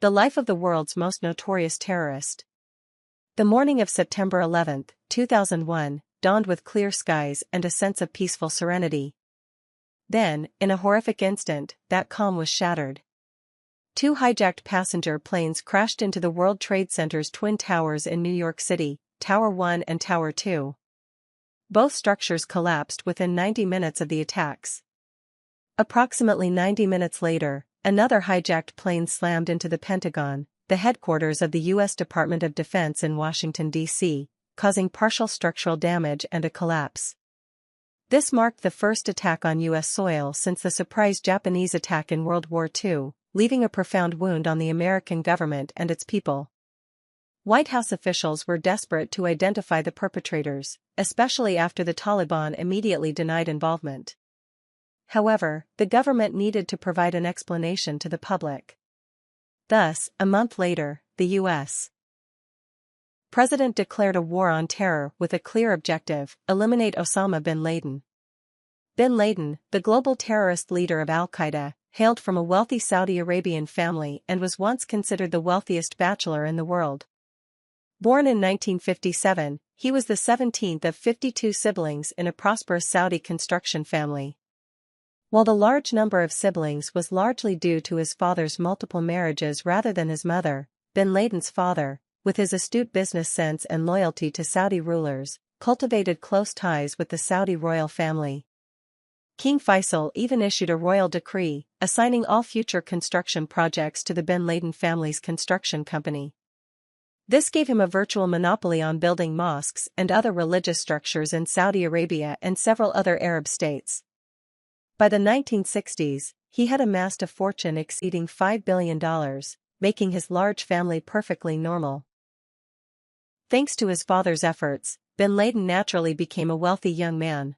The life of the world's most notorious terrorist. The morning of September 11, 2001, dawned with clear skies and a sense of peaceful serenity. Then, in a horrific instant, that calm was shattered. Two hijacked passenger planes crashed into the World Trade Center's Twin Towers in New York City, Tower 1 and Tower 2. Both structures collapsed within 90 minutes of the attacks. Approximately 90 minutes later, another hijacked plane slammed into the Pentagon, the headquarters of the U.S. Department of Defense in Washington, D.C., causing partial structural damage and a collapse. This marked the first attack on U.S. soil since the surprise Japanese attack in World War II, leaving a profound wound on the American government and its people. White House officials were desperate to identify the perpetrators, especially after the Taliban immediately denied involvement. However, the government needed to provide an explanation to the public. Thus, a month later, the U.S. President declared a war on terror with a clear objective: eliminate Osama bin Laden. Bin Laden, the global terrorist leader of al-Qaeda, hailed from a wealthy Saudi Arabian family and was once considered the wealthiest bachelor in the world. Born in 1957, he was the 17th of 52 siblings in a prosperous Saudi construction family. While the large number of siblings was largely due to his father's multiple marriages rather than his mother, bin Laden's father, with his astute business sense and loyalty to Saudi rulers, cultivated close ties with the Saudi royal family. King Faisal even issued a royal decree, assigning all future construction projects to the bin Laden family's construction company. This gave him a virtual monopoly on building mosques and other religious structures in Saudi Arabia and several other Arab states. By the 1960s, he had amassed a fortune exceeding $5 billion, making his large family perfectly normal. Thanks to his father's efforts, bin Laden naturally became a wealthy young man.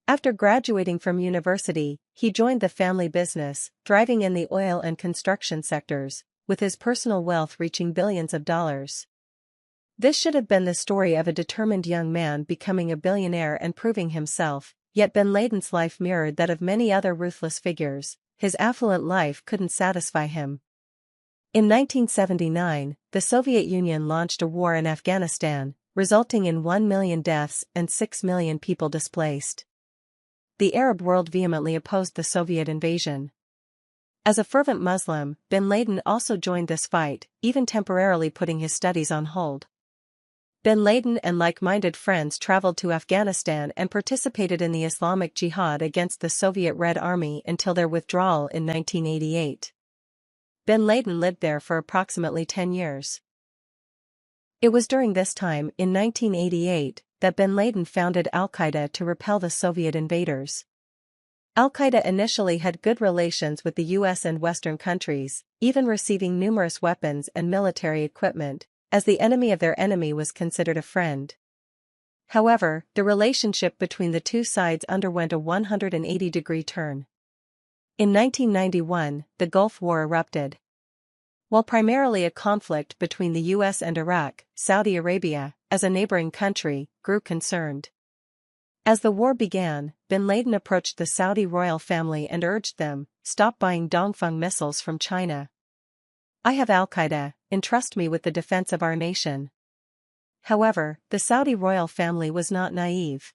After graduating from university, he joined the family business, thriving in the oil and construction sectors, with his personal wealth reaching billions of dollars. This should have been the story of a determined young man becoming a billionaire and proving himself. Yet bin Laden's life mirrored that of many other ruthless figures. His affluent life couldn't satisfy him. In 1979, the Soviet Union launched a war in Afghanistan, resulting in 1 million deaths and 6 million people displaced. The Arab world vehemently opposed the Soviet invasion. As a fervent Muslim, bin Laden also joined this fight, even temporarily putting his studies on hold. Bin Laden and like-minded friends traveled to Afghanistan and participated in the Islamic Jihad against the Soviet Red Army until their withdrawal in 1988. Bin Laden lived there for approximately 10 years. It was during this time, in 1988, that bin Laden founded al-Qaeda to repel the Soviet invaders. Al-Qaeda initially had good relations with the US and Western countries, even receiving numerous weapons and military equipment, as the enemy of their enemy was considered a friend. However, the relationship between the two sides underwent a 180-degree turn. In 1991, the Gulf War erupted. While primarily a conflict between the US and Iraq, Saudi Arabia, as a neighboring country, grew concerned. As the war began, bin Laden approached the Saudi royal family and urged them, "Stop buying Dongfeng missiles from China. I have al-Qaeda, entrust me with the defense of our nation." However, the Saudi royal family was not naive.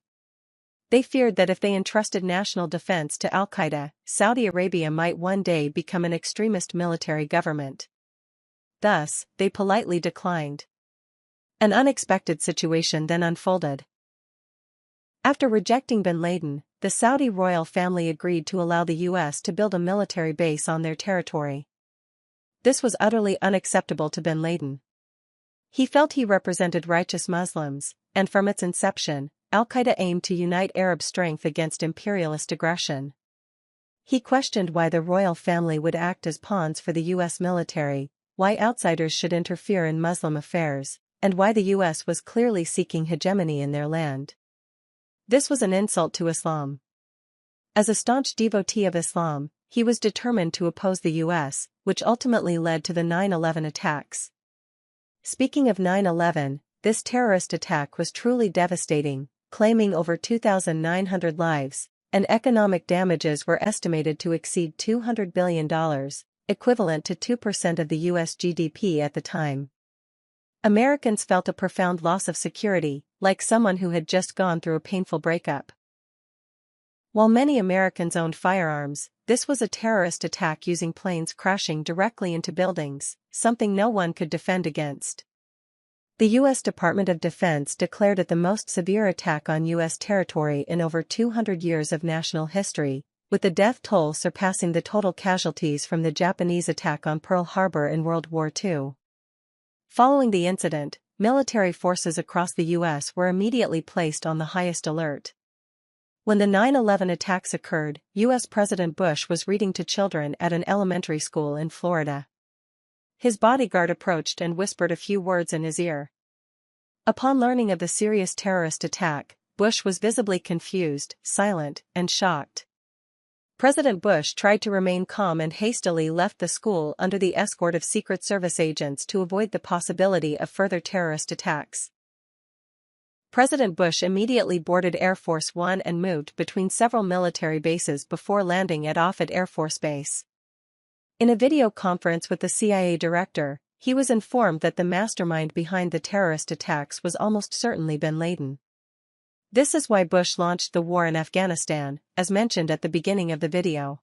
They feared that if they entrusted national defense to al-Qaeda, Saudi Arabia might one day become an extremist military government. Thus, they politely declined. An unexpected situation then unfolded. After rejecting bin Laden, the Saudi royal family agreed to allow the US to build a military base on their territory. This was utterly unacceptable to bin Laden. He felt he represented righteous Muslims, and from its inception, al-Qaeda aimed to unite Arab strength against imperialist aggression. He questioned why the royal family would act as pawns for the US military, why outsiders should interfere in Muslim affairs, and why the US was clearly seeking hegemony in their land. This was an insult to Islam. As a staunch devotee of Islam, he was determined to oppose the US, which ultimately led to the 9/11 attacks. Speaking of 9/11, this terrorist attack was truly devastating, claiming over 2,900 lives, and economic damages were estimated to exceed $200 billion, equivalent to 2% of the US GDP at the time. Americans felt a profound loss of security, like someone who had just gone through a painful breakup. While many Americans owned firearms, this was a terrorist attack using planes crashing directly into buildings, something no one could defend against. The U.S. Department of Defense declared it the most severe attack on U.S. territory in over 200 years of national history, with the death toll surpassing the total casualties from the Japanese attack on Pearl Harbor in World War II. Following the incident, military forces across the U.S. were immediately placed on the highest alert. When the 9/11 attacks occurred, U.S. President Bush was reading to children at an elementary school in Florida. His bodyguard approached and whispered a few words in his ear. Upon learning of the serious terrorist attack, Bush was visibly confused, silent, and shocked. President Bush tried to remain calm and hastily left the school under the escort of Secret Service agents to avoid the possibility of further terrorist attacks. President Bush immediately boarded Air Force One and moved between several military bases before landing at Offutt Air Force Base. In a video conference with the CIA director, he was informed that the mastermind behind the terrorist attacks was almost certainly bin Laden. This is why Bush launched the war in Afghanistan, as mentioned at the beginning of the video.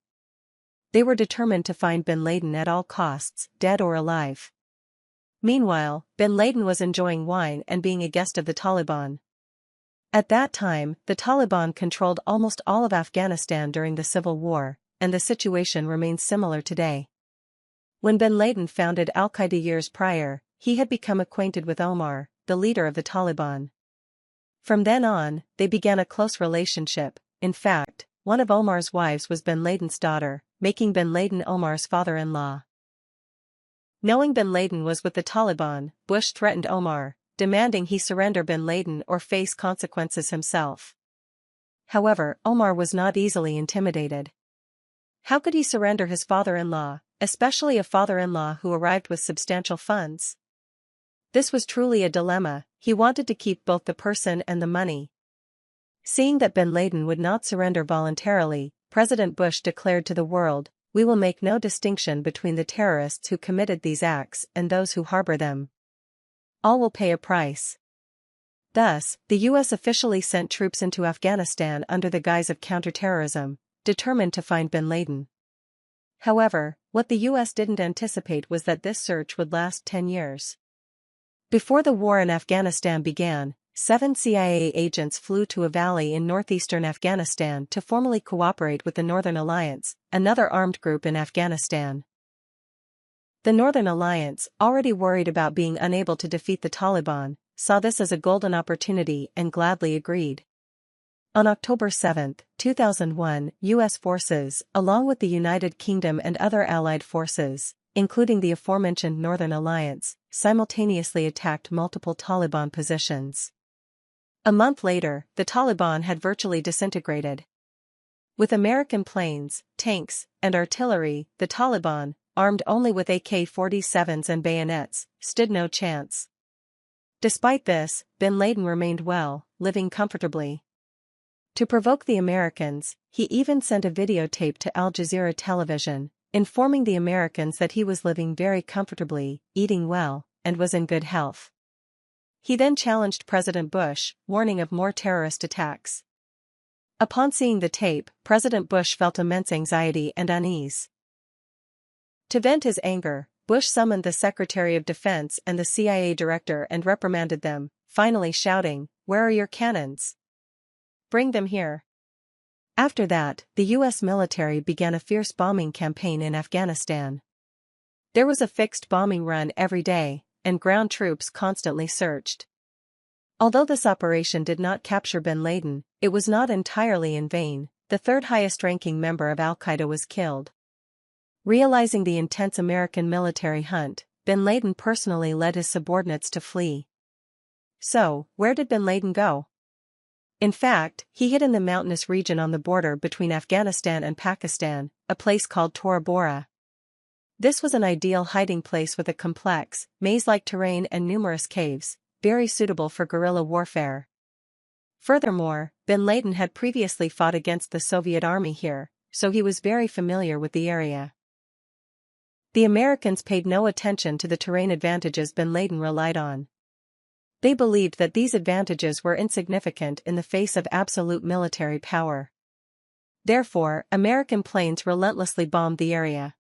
They were determined to find bin Laden at all costs, dead or alive. Meanwhile, bin Laden was enjoying wine and being a guest of the Taliban. At that time, the Taliban controlled almost all of Afghanistan during the Civil War, and the situation remains similar today. When bin Laden founded Al-Qaeda years prior, he had become acquainted with Omar, the leader of the Taliban. From then on, they began a close relationship. In fact, one of Omar's wives was bin Laden's daughter, making bin Laden Omar's father-in-law. Knowing bin Laden was with the Taliban, Bush threatened Omar, demanding he surrender bin Laden or face consequences himself. However, Omar was not easily intimidated. How could he surrender his father-in-law, especially a father-in-law who arrived with substantial funds? This was truly a dilemma. He wanted to keep both the person and the money. Seeing that bin Laden would not surrender voluntarily, President Bush declared to the world, "We will make no distinction between the terrorists who committed these acts and those who harbor them. All will pay a price." Thus, the U.S. officially sent troops into Afghanistan under the guise of counterterrorism, determined to find bin Laden. However, what the U.S. didn't anticipate was that this search would last 10 years. Before the war in Afghanistan began, 7 CIA agents flew to a valley in northeastern Afghanistan to formally cooperate with the Northern Alliance, another armed group in Afghanistan. The Northern Alliance, already worried about being unable to defeat the Taliban, saw this as a golden opportunity and gladly agreed. On October 7, 2001, U.S. forces, along with the United Kingdom and other allied forces, including the aforementioned Northern Alliance, simultaneously attacked multiple Taliban positions. A month later, the Taliban had virtually disintegrated. With American planes, tanks, and artillery, the Taliban, armed only with AK-47s and bayonets, stood no chance. Despite this, bin Laden remained well, living comfortably. To provoke the Americans, he even sent a videotape to Al Jazeera television, informing the Americans that he was living very comfortably, eating well, and was in good health. He then challenged President Bush, warning of more terrorist attacks. Upon seeing the tape, President Bush felt immense anxiety and unease. To vent his anger, Bush summoned the Secretary of Defense and the CIA director and reprimanded them, finally shouting, "Where are your cannons? Bring them here." After that, the U.S. military began a fierce bombing campaign in Afghanistan. There was a fixed bombing run every day, and ground troops constantly searched. Although this operation did not capture bin Laden, it was not entirely in vain. The third highest-ranking member of Al-Qaeda was killed. Realizing the intense American military hunt, bin Laden personally led his subordinates to flee. So, where did bin Laden go? In fact, he hid in the mountainous region on the border between Afghanistan and Pakistan, a place called Tora Bora. This was an ideal hiding place with a complex, maze-like terrain and numerous caves, very suitable for guerrilla warfare. Furthermore, bin Laden had previously fought against the Soviet army here, so he was very familiar with the area. The Americans paid no attention to the terrain advantages bin Laden relied on. They believed that these advantages were insignificant in the face of absolute military power. Therefore, American planes relentlessly bombed the area.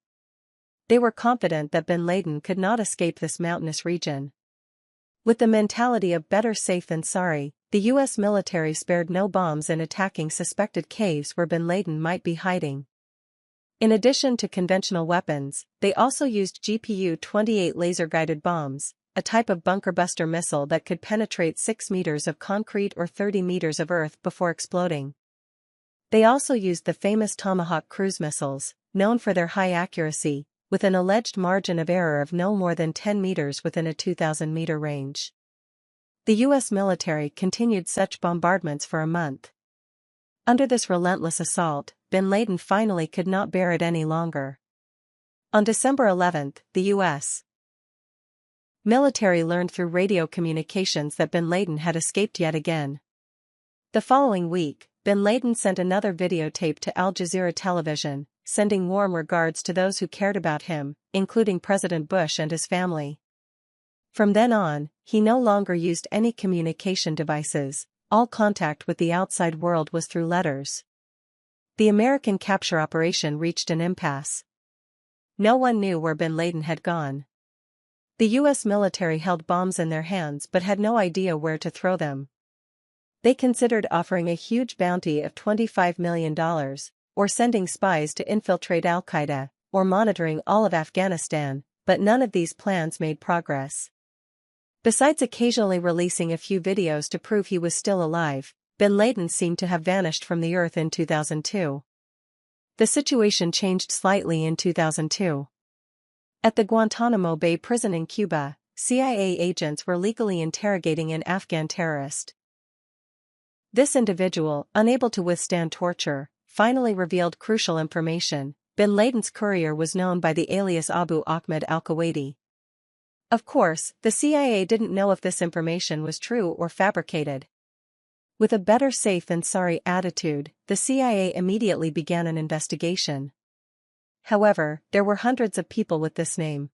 They were confident that bin Laden could not escape this mountainous region. With the mentality of better safe than sorry, the U.S. military spared no bombs in attacking suspected caves where bin Laden might be hiding. In addition to conventional weapons, they also used GPU-28 laser-guided bombs, a type of bunker-buster missile that could penetrate 6 meters of concrete or 30 meters of earth before exploding. They also used the famous Tomahawk cruise missiles, known for their high accuracy, with an alleged margin of error of no more than 10 meters within a 2,000-meter range. The U.S. military continued such bombardments for a month. Under this relentless assault, bin Laden finally could not bear it any longer. On December 11, the U.S. military learned through radio communications that bin Laden had escaped yet again. The following week, bin Laden sent another videotape to Al Jazeera television, sending warm regards to those who cared about him, including President Bush and his family. From then on, he no longer used any communication devices. All contact with the outside world was through letters. The American capture operation reached an impasse. No one knew where bin Laden had gone. The U.S. military held bombs in their hands but had no idea where to throw them. They considered offering a huge bounty of $25 million, or sending spies to infiltrate al-Qaeda, or monitoring all of Afghanistan, but none of these plans made progress. Besides occasionally releasing a few videos to prove he was still alive, bin Laden seemed to have vanished from the earth in 2002. The situation changed slightly in 2002. At the Guantanamo Bay prison in Cuba, CIA agents were legally interrogating an Afghan terrorist. This individual, unable to withstand torture, finally revealed crucial information. Bin Laden's courier was known by the alias Abu Ahmed al-Kuwaiti. Of course, the CIA didn't know if this information was true or fabricated. With a better safe than sorry attitude, the CIA immediately began an investigation. However, there were hundreds of people with this name.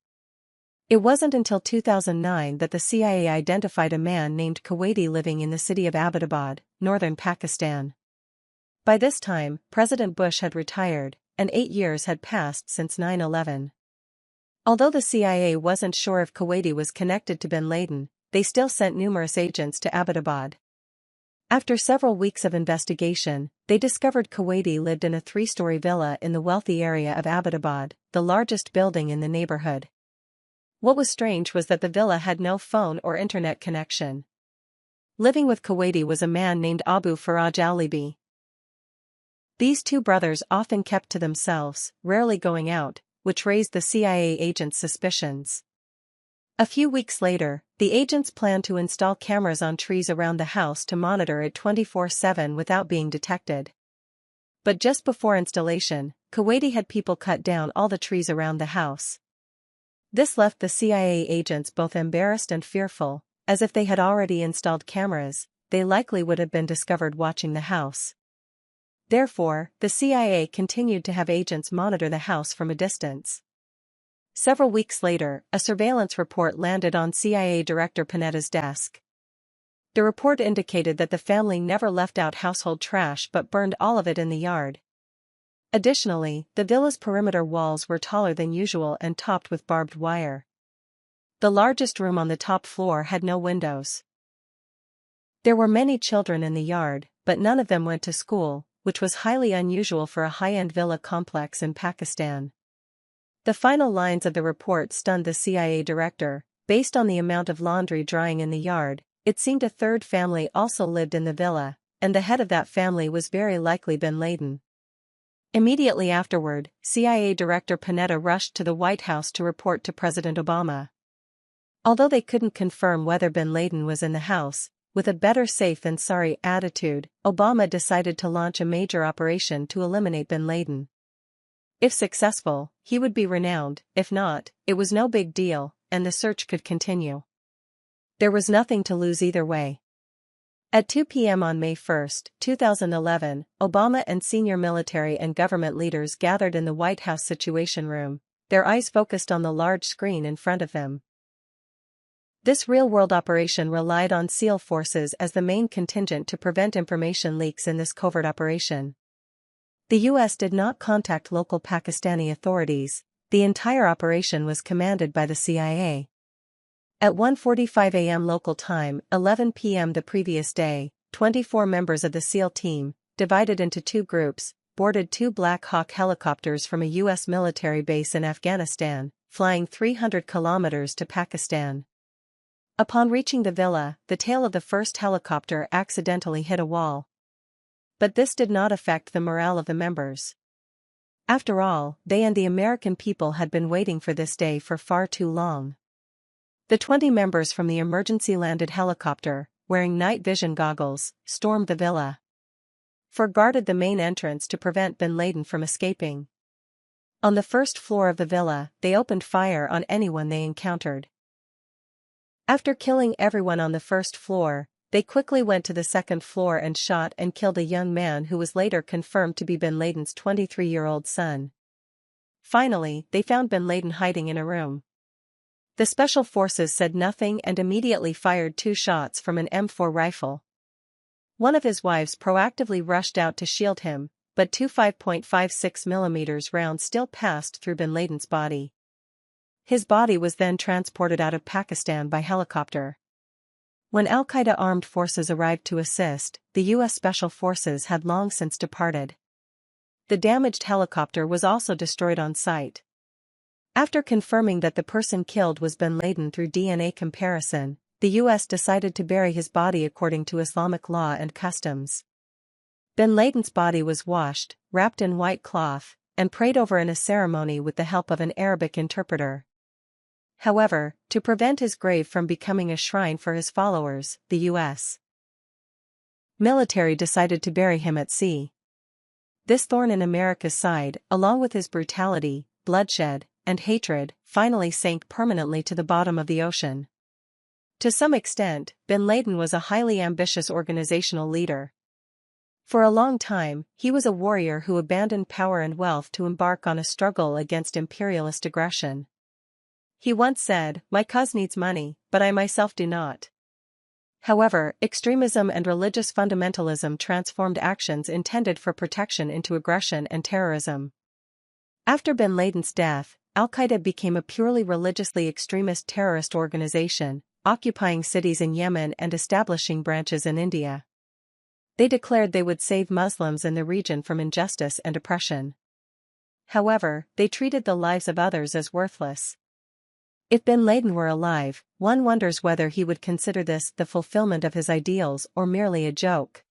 It wasn't until 2009 that the CIA identified a man named Kuwaiti living in the city of Abbottabad, northern Pakistan. By this time, President Bush had retired, and 8 years had passed since 9/11. Although the CIA wasn't sure if Kuwaiti was connected to bin Laden, they still sent numerous agents to Abbottabad. After several weeks of investigation, they discovered Kuwaiti lived in a 3-story villa in the wealthy area of Abbottabad, the largest building in the neighborhood. What was strange was that the villa had no phone or internet connection. Living with Kuwaiti was a man named Abu Faraj al-Libi. These two brothers often kept to themselves, rarely going out, which raised the CIA agents' suspicions. A few weeks later, the agents planned to install cameras on trees around the house to monitor it 24/7 without being detected. But just before installation, Kuwaiti had people cut down all the trees around the house. This left the CIA agents both embarrassed and fearful, as if they had already installed cameras, they likely would have been discovered watching the house. Therefore, the CIA continued to have agents monitor the house from a distance. Several weeks later, a surveillance report landed on CIA Director Panetta's desk. The report indicated that the family never left out household trash but burned all of it in the yard. Additionally, the villa's perimeter walls were taller than usual and topped with barbed wire. The largest room on the top floor had no windows. There were many children in the yard, but none of them went to school, which was highly unusual for a high-end villa complex in Pakistan. The final lines of the report stunned the CIA director. Based on the amount of laundry drying in the yard, it seemed a third family also lived in the villa, and the head of that family was very likely bin Laden. Immediately afterward, CIA Director Panetta rushed to the White House to report to President Obama. Although they couldn't confirm whether bin Laden was in the house, with a better safe than sorry attitude, Obama decided to launch a major operation to eliminate bin Laden. If successful, he would be renowned; if not, it was no big deal, and the search could continue. There was nothing to lose either way. At 2 p.m. on May 1, 2011, Obama and senior military and government leaders gathered in the White House Situation Room. their eyes focused on the large screen in front of them. This real-world operation relied on SEAL forces as the main contingent to prevent information leaks in this covert operation. The U.S. did not contact local Pakistani authorities. The entire operation was commanded by the CIA. At 1:45 a.m. local time, 11 p.m. the previous day, 24 members of the SEAL team, divided into two groups, boarded two Black Hawk helicopters from a U.S. military base in Afghanistan, flying 300 kilometers to Pakistan. Upon reaching the villa, the tail of the first helicopter accidentally hit a wall. But this did not affect the morale of the members. After all, they and the American people had been waiting for this day for far too long. The 20 members from the emergency-landed helicopter, wearing night vision goggles, stormed the villa. Guarded the main entrance to prevent bin Laden from escaping. On the first floor of the villa, they opened fire on anyone they encountered. After killing everyone on the first floor, they quickly went to the second floor and shot and killed a young man who was later confirmed to be bin Laden's 23-year-old son. Finally, they found bin Laden hiding in a room. The special forces said nothing and immediately fired 2 shots from an M4 rifle. One of his wives proactively rushed out to shield him, but 2 5.56mm rounds still passed through bin Laden's body. His body was then transported out of Pakistan by helicopter. When Al-Qaeda armed forces arrived to assist, the U.S. Special Forces had long since departed. The damaged helicopter was also destroyed on site. After confirming that the person killed was bin Laden through DNA comparison, the U.S. decided to bury his body according to Islamic law and customs. Bin Laden's body was washed, wrapped in white cloth, and prayed over in a ceremony with the help of an Arabic interpreter. However, to prevent his grave from becoming a shrine for his followers, the U.S. military decided to bury him at sea. This thorn in America's side, along with his brutality, bloodshed, and hatred, finally sank permanently to the bottom of the ocean. To some extent, bin Laden was a highly ambitious organizational leader. For a long time, he was a warrior who abandoned power and wealth to embark on a struggle against imperialist aggression. He once said, "My cause needs money, but I myself do not." However, extremism and religious fundamentalism transformed actions intended for protection into aggression and terrorism. After bin Laden's death, Al-Qaeda became a purely religiously extremist terrorist organization, occupying cities in Yemen and establishing branches in India. They declared they would save Muslims in the region from injustice and oppression. However, they treated the lives of others as worthless. If bin Laden were alive, one wonders whether he would consider this the fulfillment of his ideals or merely a joke.